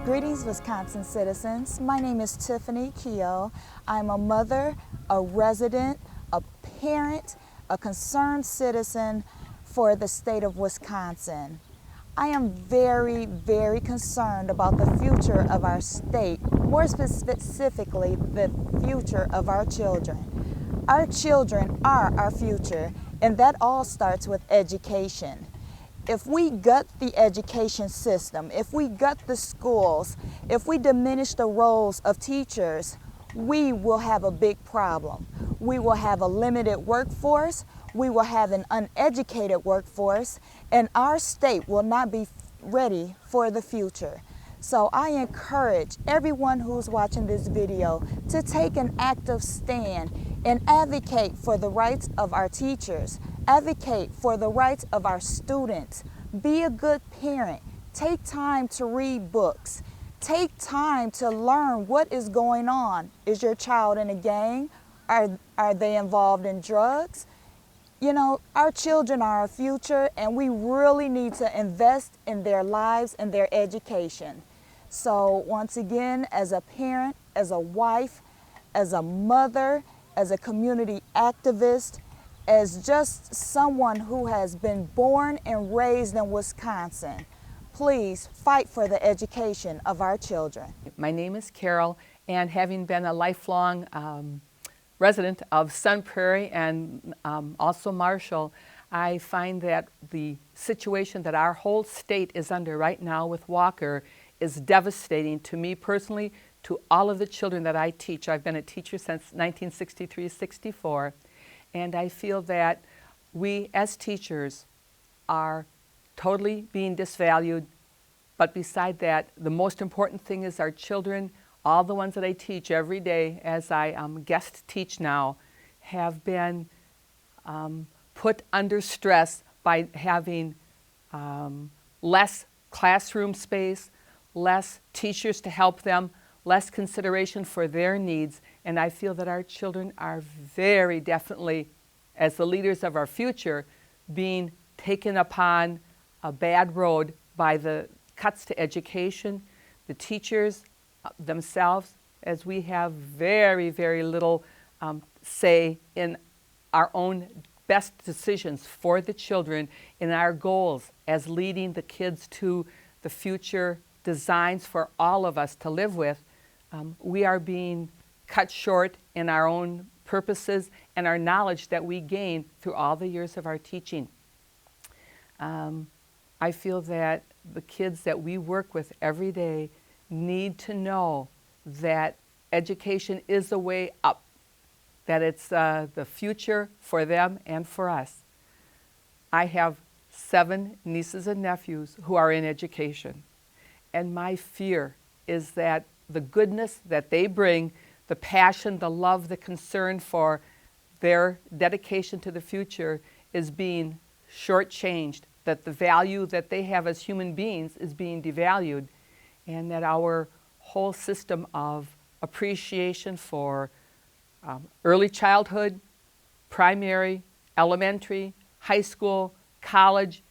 Greetings, Wisconsin citizens. My name is Tiffany Keogh. I'm a mother, a resident, a parent, a concerned citizen for the state of Wisconsin. I am very, very concerned about the future of our state, more specifically, the future of our children. Our children are our future, and that all starts with education. If we gut the education system, if we gut the schools, if we diminish the roles of teachers, we will have a big problem. We will have a limited workforce, we will have an uneducated workforce, and our state will not be ready for the future. So I encourage everyone who's watching this video to take an active stand and advocate for the rights of our teachers, advocate for the rights of our students. Be a good parent. Take time to read books. Take time to learn what is going on. Is your child in a gang? Are they involved in drugs? You know, our children are our future, and we really need to invest in their lives and their education. So once again, as a parent, as a wife, as a mother, as a community activist, as just someone who has been born and raised in Wisconsin, please fight for the education of our children. My name is Carol, and having been a lifelong resident of Sun Prairie and also Marshall, I find that the situation that our whole state is under right now with Walker is devastating to me personally, to all of the children that I teach. I've been a teacher since 1963-64, and I feel that we as teachers are totally being disvalued. But beside that, the most important thing is our children, all the ones that I teach every day as I guest teach now, have been put under stress by having less classroom space, less teachers to help them, less consideration for their needs. And I feel that our children are very definitely, as the leaders of our future, being taken upon a bad road by the cuts to education, the teachers themselves, as we have very, very little say in our own best decisions for the children, in our goals as leading the kids to the future designs for all of us to live with. We are being cut short in our own purposes and our knowledge that we gain through all the years of our teaching. I feel that the kids that we work with every day need to know that education is the way up, that it's the future for them and for us. I have 7 nieces and nephews who are in education, and my fear is that the goodness that they bring, the passion, the love, the concern for their dedication to the future is being shortchanged, that the value that they have as human beings is being devalued, and that our whole system of appreciation for early childhood, primary, elementary, high school, college,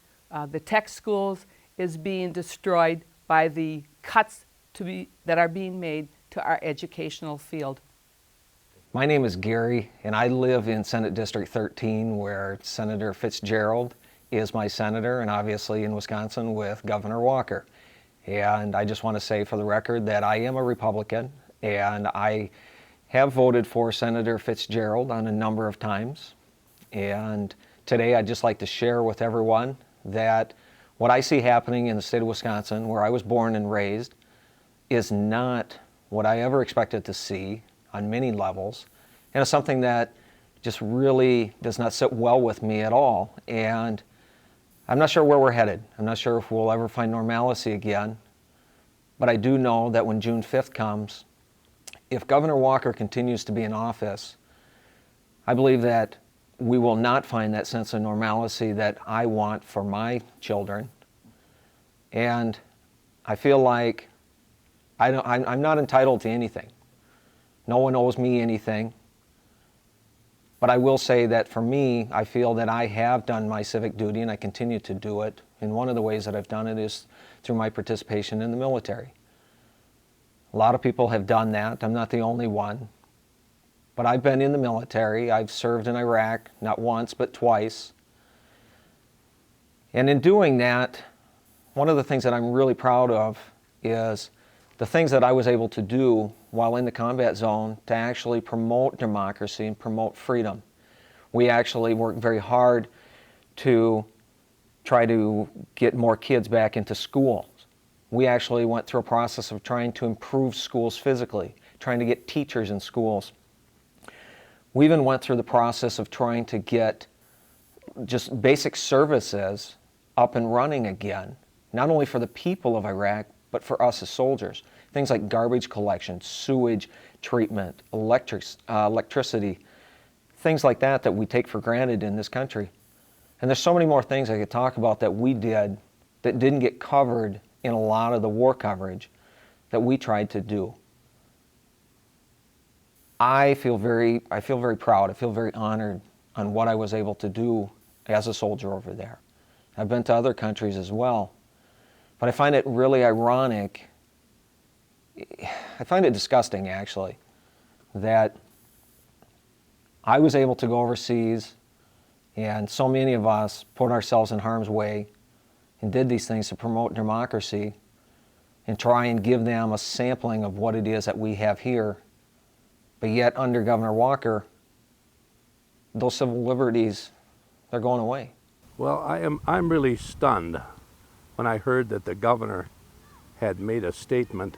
the tech schools is being destroyed by the cuts that are being made to our educational field. My name is Gary, and I live in Senate District 13, where Senator Fitzgerald is my senator, and obviously in Wisconsin with Governor Walker. And I just want to say for the record that I am a Republican, and I have voted for Senator Fitzgerald on a number of times. And today I'd just like to share with everyone that what I see happening in the state of Wisconsin, where I was born and raised, is not what I ever expected to see on many levels, and it's something that just really does not sit well with me at all. And I'm not sure where we're headed. I'm not sure if we'll ever find normalcy again, but I do know that when June 5th comes, if Governor Walker continues to be in office, I believe that we will not find that sense of normalcy that I want for my children. And I feel like I'm not entitled to anything. No one owes me anything. But I will say that for me, I feel that I have done my civic duty, and I continue to do it. And one of the ways that I've done it is through my participation in the military. A lot of people have done that. I'm not the only one. But I've been in the military. I've served in Iraq, not once, but twice. And in doing that, one of the things that I'm really proud of is the things that I was able to do while in the combat zone to actually promote democracy and promote freedom. We actually worked very hard to try to get more kids back into schools. We actually went through a process of trying to improve schools physically, trying to get teachers in schools. We even went through the process of trying to get just basic services up and running again, not only for the people of Iraq, but for us as soldiers. Things like garbage collection, sewage treatment, electricity, things like that we take for granted in this country. And there's so many more things I could talk about that we did that didn't get covered in a lot of the war coverage that we tried to do. I feel very proud, I feel very honored on what I was able to do as a soldier over there. I've been to other countries as well, but I find it really ironic, I find it disgusting actually, that I was able to go overseas and so many of us put ourselves in harm's way and did these things to promote democracy and try and give them a sampling of what it is that we have here. But yet under Governor Walker, those civil liberties, they're going away. Well, I'm really stunned when I heard that the governor had made a statement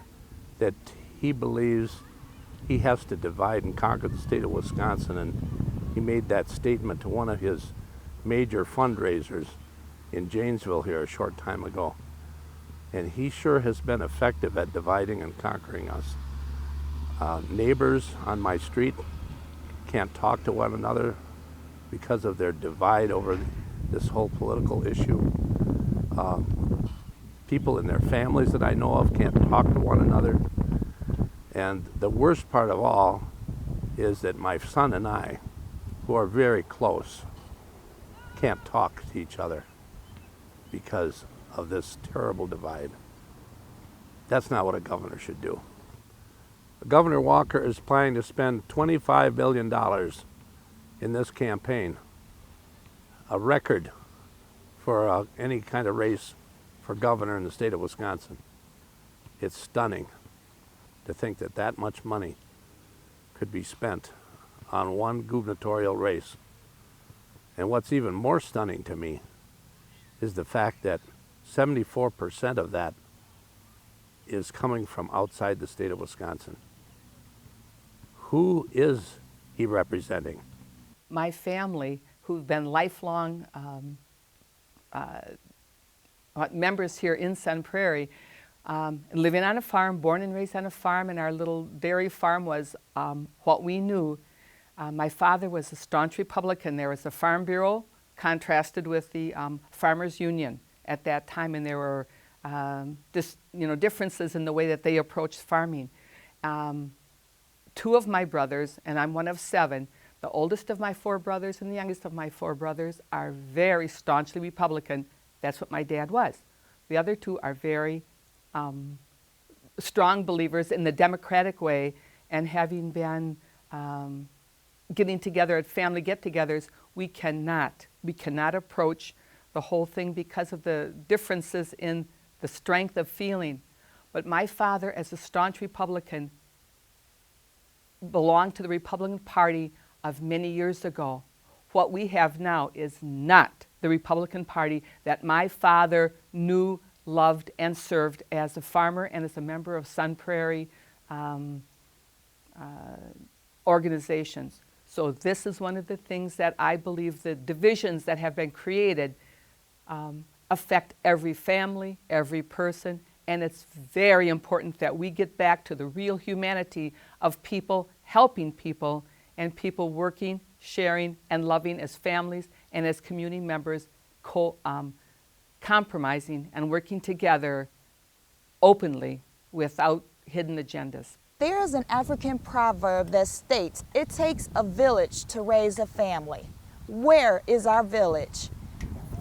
that he believes he has to divide and conquer the state of Wisconsin, and he made that statement to one of his major fundraisers in Janesville here a short time ago. And he sure has been effective at dividing and conquering us. Neighbors on my street can't talk to one another because of their divide over this whole political issue. People in their families that I know of can't talk to one another. And the worst part of all is that my son and I, who are very close, can't talk to each other because of this terrible divide. That's not what a governor should do. Governor Walker is planning to spend $25 billion in this campaign, a record for any kind of race for governor in the state of Wisconsin. It's stunning to think that that much money could be spent on one gubernatorial race. And what's even more stunning to me is the fact that 74% of that is coming from outside the state of Wisconsin. Who is he representing? My family, who've been lifelong members here in Sun Prairie, living on a farm, born and raised on a farm, and our little dairy farm was what we knew. My father was a staunch Republican. There was the Farm Bureau contrasted with the Farmers Union at that time, and there were differences in the way that they approached farming. Two of my brothers, and I'm one of 7, the oldest of my 4 brothers and the youngest of my 4 brothers are very staunchly Republican. That's what my dad was. The other 2 are very strong believers in the democratic way, and having been getting together at family get-togethers, we cannot approach the whole thing because of the differences in the strength of feeling. But my father, as a staunch Republican, belonged to the Republican Party of many years ago. What we have now is not the Republican Party that my father knew, loved, and served as a farmer and as a member of Sun Prairie organizations. So this is one of the things that I believe the divisions that have been created affect every family, every person, and it's very important that we get back to the real humanity of people helping people and people working, sharing, and loving as families and as community members, compromising and working together openly without hidden agendas. There is an African proverb that states, "It takes a village to raise a family." Where is our village?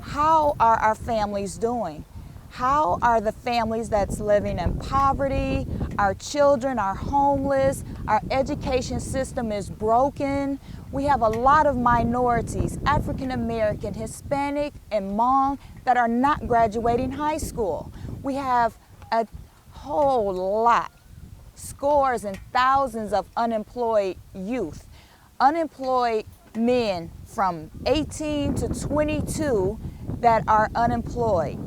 How are our families doing? How are the families that's living in poverty, Our children are homeless. Our education system is broken. We have a lot of minorities, African American, Hispanic, and Hmong, that are not graduating high school. We have a whole lot, scores and thousands of unemployed youth, unemployed men from 18 to 22 that are unemployed.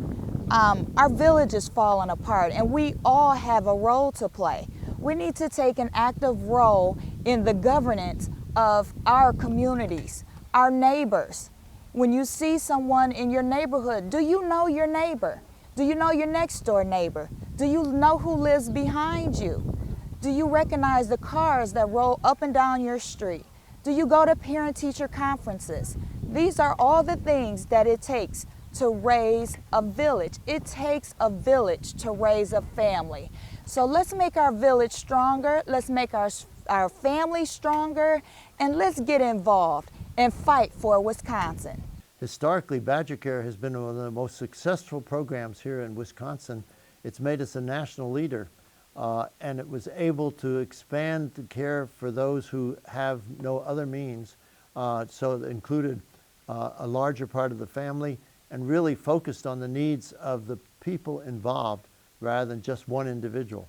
Our village is falling apart, and we all have a role to play. We need to take an active role in the governance of our communities, our neighbors. When you see someone in your neighborhood, do you know your neighbor? Do you know your next door neighbor? Do you know who lives behind you? Do you recognize the cars that roll up and down your street? Do you go to parent-teacher conferences? These are all the things that it takes to raise a village. It takes a village to raise a family. So let's make our village stronger. Let's make our family stronger, and let's get involved and fight for Wisconsin. Historically, Badger Care has been one of the most successful programs here in Wisconsin. It's made us a national leader, and it was able to expand the care for those who have no other means. So it included a larger part of the family, and really focused on the needs of the people involved rather than just one individual.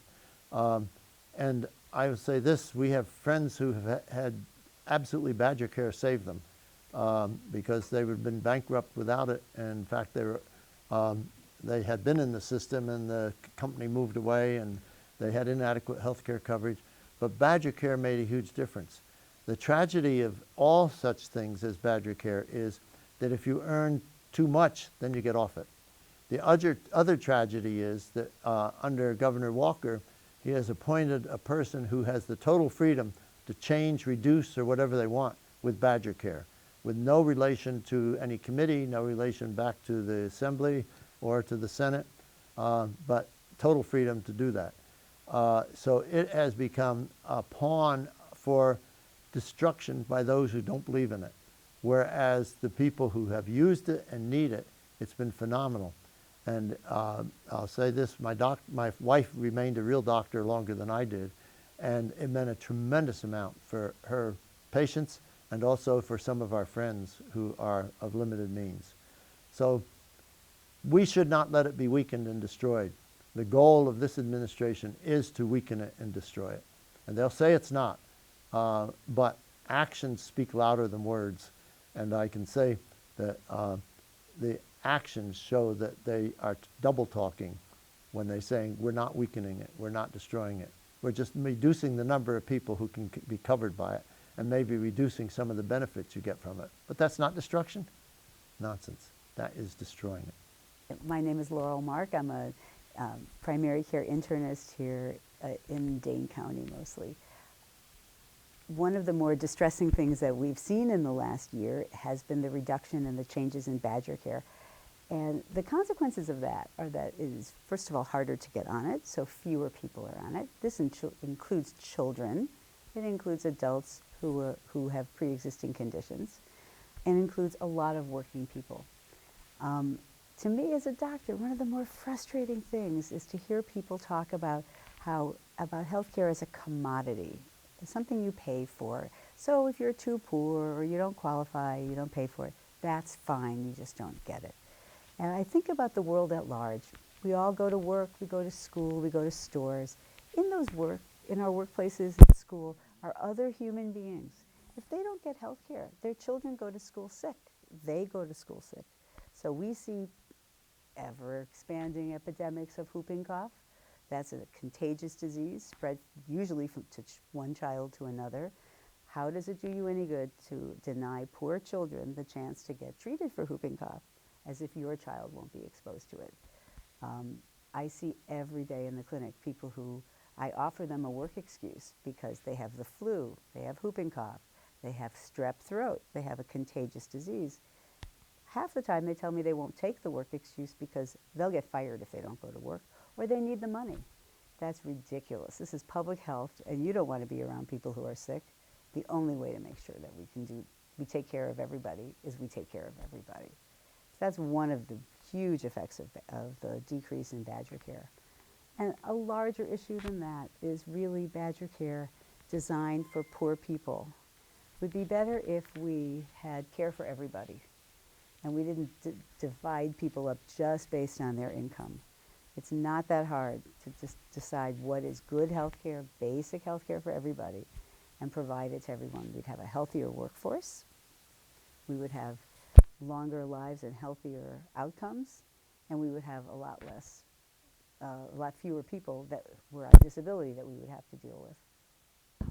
And I would say this, we have friends who have had absolutely Badger Care save them because they would have been bankrupt without it. And in fact, they had been in the system and the company moved away and they had inadequate health care coverage. But Badger Care made a huge difference. The tragedy of all such things as Badger Care is that if you earn too much, then you get off it. The other tragedy is that under Governor Walker, he has appointed a person who has the total freedom to change, reduce, or whatever they want with Badger Care, with no relation to any committee, no relation back to the Assembly or to the Senate, but total freedom to do that. So it has become a pawn for destruction by those who don't believe in it. Whereas the people who have used it and need it, it's been phenomenal. And I'll say this, my wife remained a real doctor longer than I did, and it meant a tremendous amount for her patients and also for some of our friends who are of limited means. So we should not let it be weakened and destroyed. The goal of this administration is to weaken it and destroy it. And they'll say it's not, but actions speak louder than words. And I can say that the actions show that they are double talking when they're saying we're not weakening it, we're not destroying it. We're just reducing the number of people who can be covered by it and maybe reducing some of the benefits you get from it. But that's not destruction? Nonsense. That is destroying it. My name is Laurel Mark. I'm a primary care internist here in Dane County mostly. One of the more distressing things that we've seen in the last year has been the reduction in the changes in Badger Care. And the consequences of that are that it is, first of all, harder to get on it, so fewer people are on it. This includes children. It includes adults who have pre-existing conditions, and includes a lot of working people. To me as a doctor, one of the more frustrating things is to hear people talk about healthcare as a commodity. It's something you pay for. So if you're too poor or you don't qualify, you don't pay for it, that's fine, you just don't get it. And I think about the world at large. We all go to work, we go to school, we go to stores. In our workplaces and school are other human beings. If they don't get health care, their children go to school sick. They go to school sick. So we see ever-expanding epidemics of whooping cough. That's a contagious disease spread usually from one child to another. How does it do you any good to deny poor children the chance to get treated for whooping cough as if your child won't be exposed to it? I see every day in the clinic people who I offer them a work excuse because they have the flu, they have whooping cough, they have strep throat, they have a contagious disease. Half the time they tell me they won't take the work excuse because they'll get fired if they don't go to work, or they need the money. That's ridiculous. This is public health, and you don't want to be around people who are sick. The only way to make sure that we take care of everybody is we take care of everybody. So that's one of the huge effects of the decrease in Badger Care. And a larger issue than that is really Badger Care designed for poor people. It would be better if we had care for everybody and we didn't divide people up just based on their income. It's not that hard to just decide what is good health care, basic health care for everybody, and provide it to everyone. We'd have a healthier workforce. We would have longer lives and healthier outcomes, and we would have a lot fewer people that were on disability that we would have to deal with.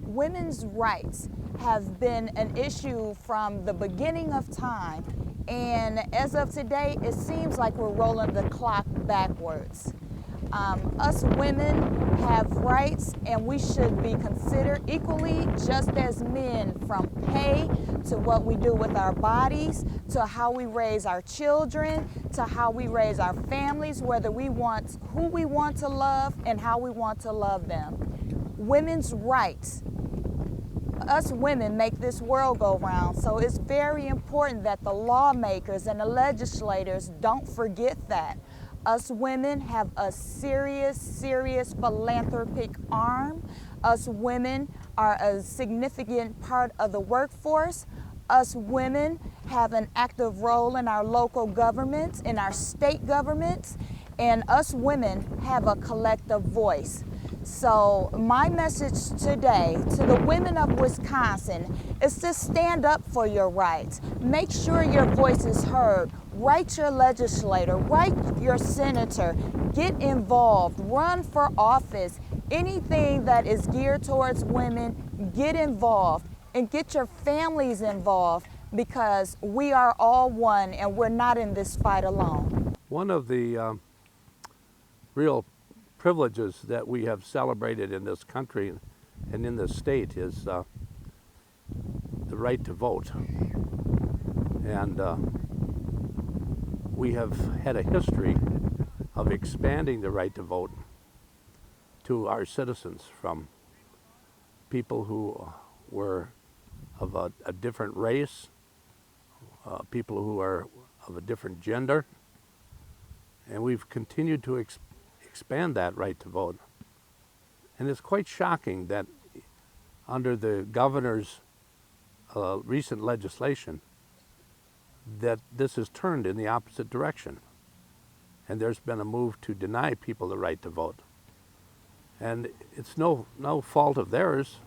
Women's rights have been an issue from the beginning of time, and as of today, it seems like we're rolling the clock backwards. Us women have rights, and we should be considered equally just as men, from pay to what we do with our bodies, to how we raise our children, to how we raise our families, whether we want who we want to love and how we want to love them. Women's rights, us women make this world go round, so it's very important that the lawmakers and the legislators don't forget that. Us women have a serious philanthropic arm. Us women are a significant part of the workforce. Us women have an active role in our local governments, in our state governments, and us women have a collective voice. So my message today to the women of Wisconsin is to stand up for your rights. Make sure your voice is heard. Write your legislator, write your senator, get involved, run for office. Anything that is geared towards women, get involved and get your families involved, because we are all one and we're not in this fight alone. One of the real privileges that we have celebrated in this country and in this state is the right to vote. And we have had a history of expanding the right to vote to our citizens, from people who were of a different race, people who are of a different gender, and we've continued to expand that right to vote. And it's quite shocking that under the governor's recent legislation that this has turned in the opposite direction. And there's been a move to deny people the right to vote. And it's no fault of theirs.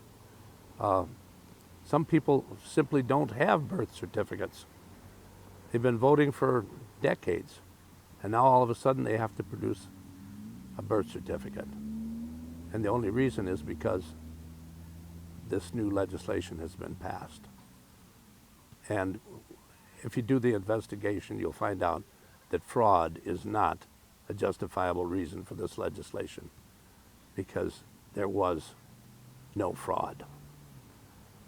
Some people simply don't have birth certificates. They've been voting for decades, and now all of a sudden they have to produce a birth certificate. And the only reason is because this new legislation has been passed. And if you do the investigation, you'll find out that fraud is not a justifiable reason for this legislation, because there was no fraud.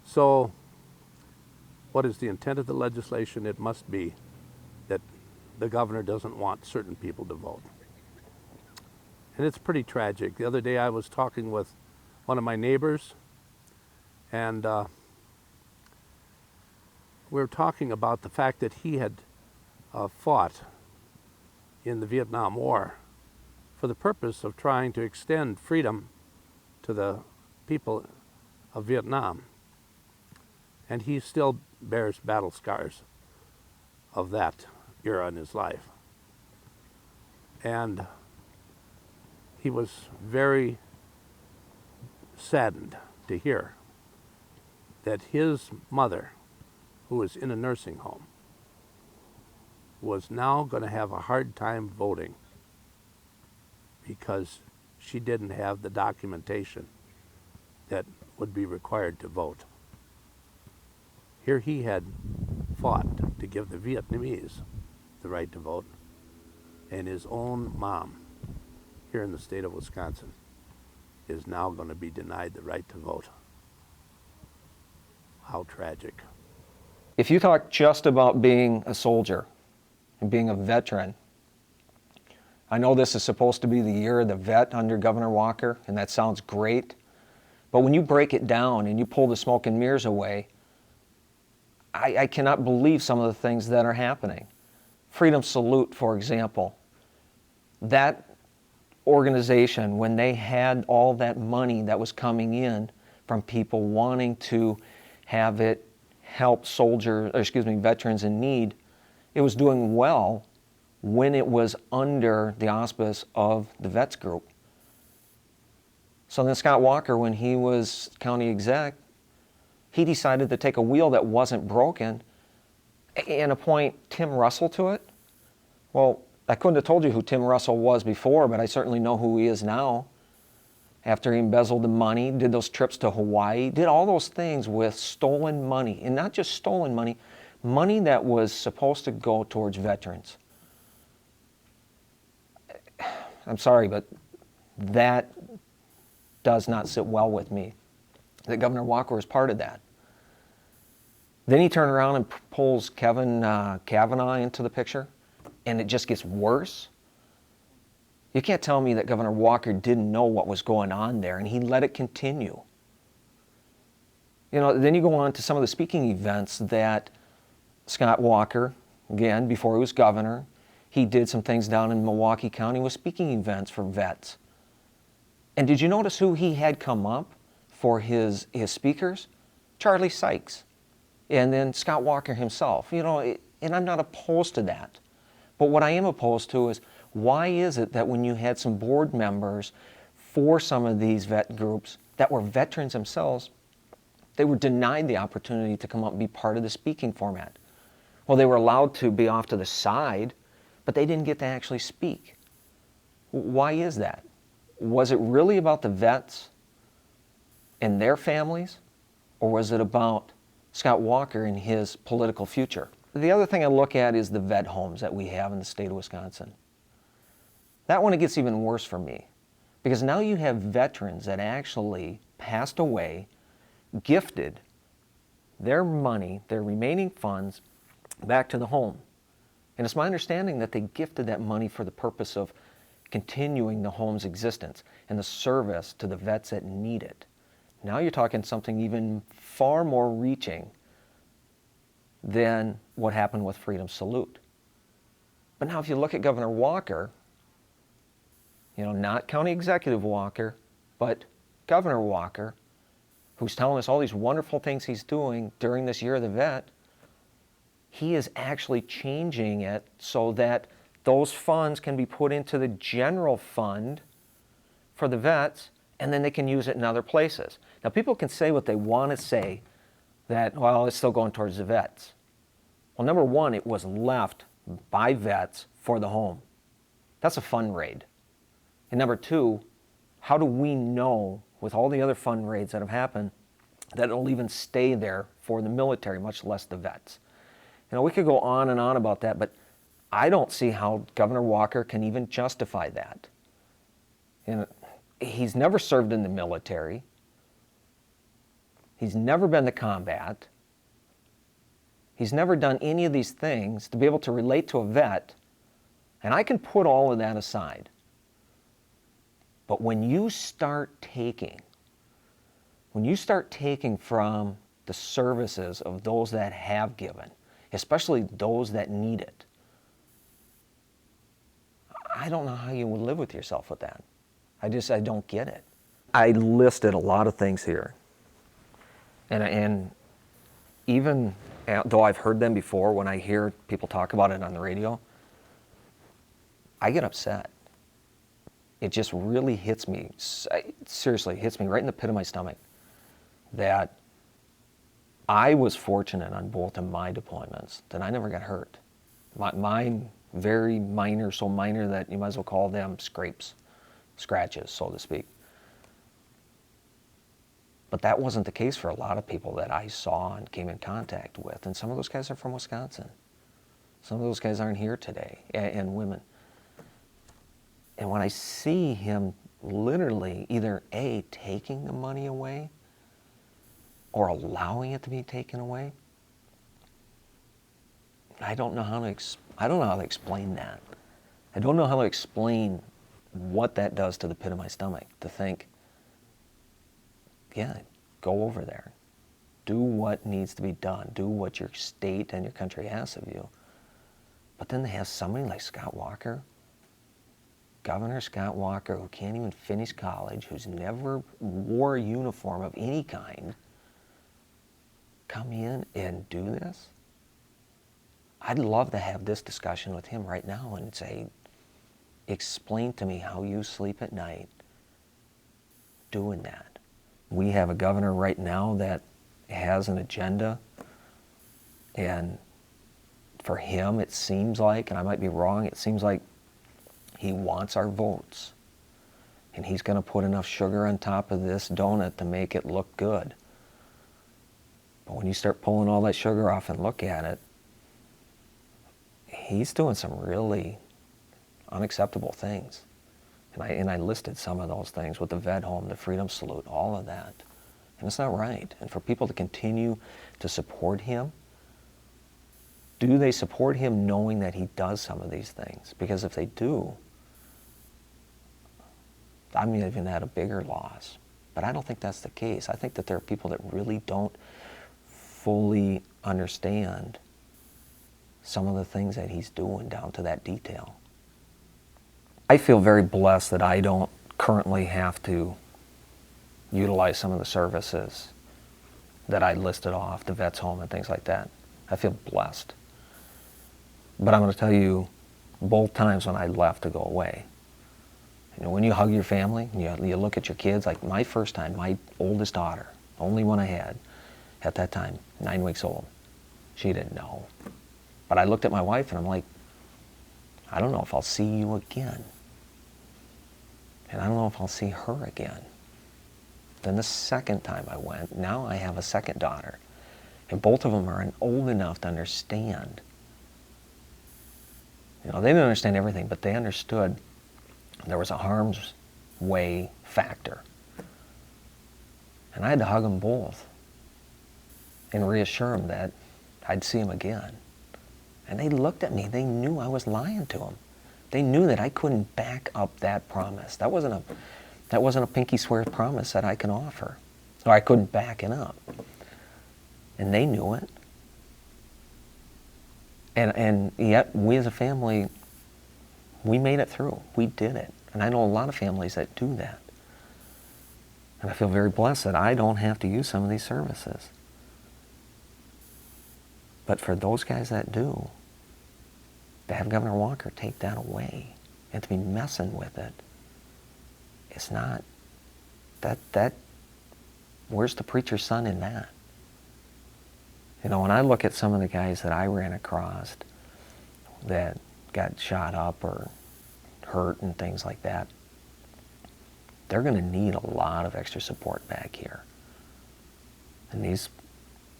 So what is the intent of the legislation? It must be that the governor doesn't want certain people to vote. And it's pretty tragic. The other day I was talking with one of my neighbors, and we were talking about the fact that he had fought in the Vietnam War for the purpose of trying to extend freedom to the people of Vietnam. And he still bears battle scars of that era in his life. And he was very saddened to hear that his mother, who was in a nursing home, was now going to have a hard time voting because she didn't have the documentation that would be required to vote. Here he had fought to give the Vietnamese the right to vote, and his own mom here in the state of Wisconsin is now going to be denied the right to vote. How tragic. If you talk just about being a soldier and being a veteran, I know this is supposed to be the year of the vet under Governor Walker, and that sounds great, but when you break it down and you pull the smoke and mirrors away, I cannot believe some of the things that are happening. Freedom Salute, for example, that organization, when they had all that money that was coming in from people wanting to have it help veterans in need, it was doing well when it was under the auspice of the vets group. So then Scott Walker, when he was county exec, he decided to take a wheel that wasn't broken and appoint Tim Russell to it. Well, I couldn't have told you who Tim Russell was before, but I certainly know who he is now. After he embezzled the money, did those trips to Hawaii, did all those things with stolen money. And not just stolen money, money that was supposed to go towards veterans. I'm sorry, but that does not sit well with me, that Governor Walker was part of that. Then he turned around and pulls Kevin Kavanaugh into the picture, and it just gets worse. You can't tell me that Governor Walker didn't know what was going on there, and he let it continue. You know, then you go on to some of the speaking events that Scott Walker, again, before he was governor, he did some things down in Milwaukee County with speaking events for vets. And did you notice who he had come up for his speakers? Charlie Sykes. And then Scott Walker himself. You know, and I'm not opposed to that. But what I am opposed to is, why is it that when you had some board members for some of these vet groups that were veterans themselves, they were denied the opportunity to come up and be part of the speaking format? Well, they were allowed to be off to the side, but they didn't get to actually speak. Why is that? Was it really about the vets and their families, or was it about Scott Walker and his political future? The other thing I look at is the vet homes that we have in the state of Wisconsin. That one, it gets even worse for me, because now you have veterans that actually passed away, gifted their money, their remaining funds, back to the home. And it's my understanding that they gifted that money for the purpose of continuing the home's existence and the service to the vets that need it. Now you're talking something even far more reaching than what happened with Freedom Salute. But now if you look at Governor Walker, you know, not County Executive Walker, but Governor Walker, who's telling us all these wonderful things he's doing during this year of the vet, he is actually changing it so that those funds can be put into the general fund for the vets, and then they can use it in other places. Now, people can say what they want to say, that, well, it's still going towards the vets. Well, number one, it was left by vets for the home. That's a fund raid. And number two, how do we know, with all the other fund raids that have happened, that it'll even stay there for the military, much less the vets? You know, we could go on and on about that, but I don't see how Governor Walker can even justify that. You know, he's never served in the military. He's never been to combat. He's never done any of these things to be able to relate to a vet, and I can put all of that aside. But when you start taking from the services of those that have given, especially those that need it, I don't know how you would live with yourself with that. I don't get it. I listed a lot of things here. And even though I've heard them before, when I hear people talk about it on the radio, I get upset. It just really hits me, seriously, hits me right in the pit of my stomach, that I was fortunate on both of my deployments that I never got hurt. Mine, very minor, so minor that you might as well call them scratches, so to speak. But that wasn't the case for a lot of people that I saw and came in contact with. And some of those guys are from Wisconsin. Some of those guys aren't here today, and women. And when I see him literally either A, taking the money away, or allowing it to be taken away, I don't know how to explain that. I don't know how to explain what that does to the pit of my stomach, to think, yeah, go over there. Do what needs to be done. Do what your state and your country asks of you. But then they have somebody like Scott Walker Governor Scott Walker, who can't even finish college, who's never wore a uniform of any kind, come in and do this? I'd love to have this discussion with him right now and say, explain to me how you sleep at night doing that. We have a governor right now that has an agenda, and for him it seems like, and I might be wrong, it seems like he wants our votes. And he's going to put enough sugar on top of this donut to make it look good. But when you start pulling all that sugar off and look at it, he's doing some really unacceptable things. And I listed some of those things with the vet home, the freedom salute, all of that. And it's not right. And for people to continue to support him, do they support him knowing that he does some of these things? Because if they do, I'm even at a bigger loss. But I don't think that's the case. I think that there are people that really don't fully understand some of the things that he's doing down to that detail. I feel very blessed that I don't currently have to utilize some of the services that I listed off, the vet's home and things like that. I feel blessed. But I'm going to tell you, both times when I left to go away, you know, when you hug your family, you look at your kids, like my first time, my oldest daughter, only one I had at that time, 9 weeks old, she didn't know. But I looked at my wife and I'm like, I don't know if I'll see you again. And I don't know if I'll see her again. Then the second time I went, now I have a second daughter. And both of them are old enough to understand. You know, they didn't understand everything, but they understood there was a harm's way factor. And I had to hug them both and reassure them that I'd see them again. And they looked at me. They knew I was lying to them. They knew that I couldn't back up that promise. That wasn't a pinky swear promise that I can offer. Or I couldn't back it up. And they knew it. And yet, we as a family, we made it through. We did it. And I know a lot of families that do that. And I feel very blessed that I don't have to use some of these services. But for those guys that do, to have Governor Walker take that away and to be messing with it, it's not, where's the preacher's son in that? You know, when I look at some of the guys that I ran across that got shot up or hurt and things like that, they're going to need a lot of extra support back here. And these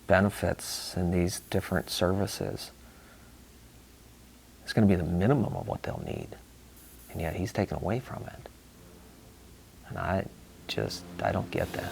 benefits and these different services, it's going to be the minimum of what they'll need. And yet he's taken away from it. And I don't get that.